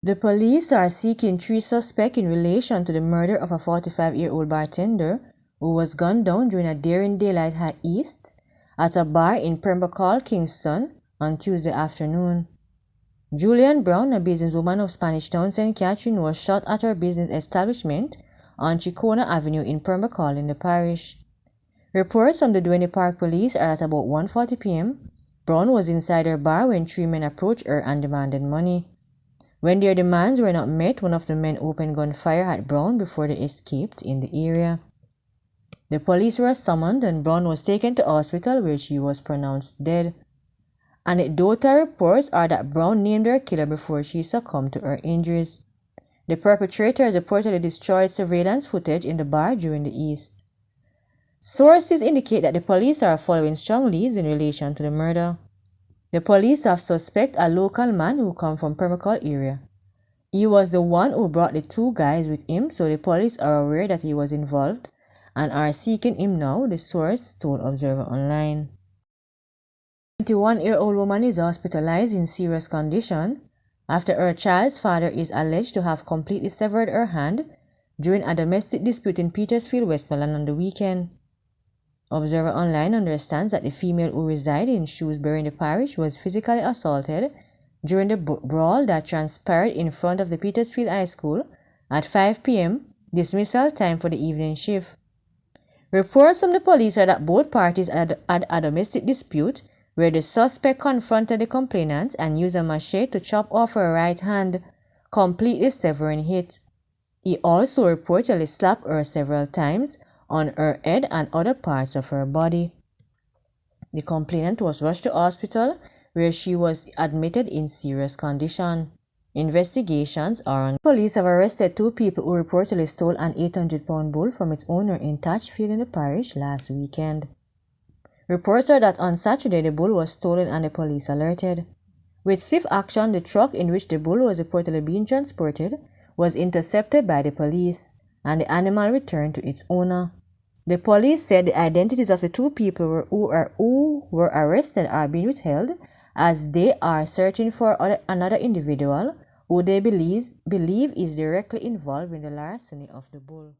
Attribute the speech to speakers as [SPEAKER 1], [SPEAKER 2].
[SPEAKER 1] The police are seeking 3 suspects in relation to the murder of a 45-year-old bartender who was gunned down during a daring daylight heist at a bar in Pembroke, Kingston on Tuesday afternoon. Julian Brown, a businesswoman of Spanish Town, St. Catherine, was shot at her business establishment on Chicona Avenue in Pembroke in the parish. Reports from the Duane Park police are at about 1:40 p.m. Brown was inside her bar when 3 men approached her and demanded money. When their demands were not met, one of the men opened gunfire at Brown before they escaped in the area. The police were summoned and Brown was taken to hospital where she was pronounced dead. Anecdotal reports are that Brown named her killer before she succumbed to her injuries. The perpetrator has reportedly destroyed surveillance footage in the bar during the heist. Sources indicate that the police are following strong leads in relation to the murder. The police have suspect a local man who comes from Pembroke area. He was the one who brought the 2 guys with him, so the police are aware that he was involved and are seeking him now, the source told Observer Online. A 21-year-old woman is hospitalized in serious condition after her child's father is alleged to have completely severed her hand during a domestic dispute in Petersfield, Westmoreland on the weekend. Observer Online understands that the female who resided in Shrewsbury in the parish was physically assaulted during the brawl that transpired in front of the Petersfield High School at 5 p.m. dismissal time for the evening shift. Reports from the police are that both parties had a domestic dispute where the suspect confronted the complainant and used a machete to chop off her right hand, completely severing it. He also reportedly slapped her several times on her head and other parts of her body. The complainant was rushed to hospital where she was admitted in serious condition. Investigations are on. Police have arrested 2 people who reportedly stole an 800-pound bull from its owner in Tatchfield in the parish last weekend. Reports are that on Saturday the bull was stolen and the police alerted. With swift action, the truck in which the bull was reportedly being transported was intercepted by the police, and the animal returned to its owner. The police said the identities of the 2 people who were arrested are being withheld as they are searching for another individual who they believe is directly involved in the larceny of the bull.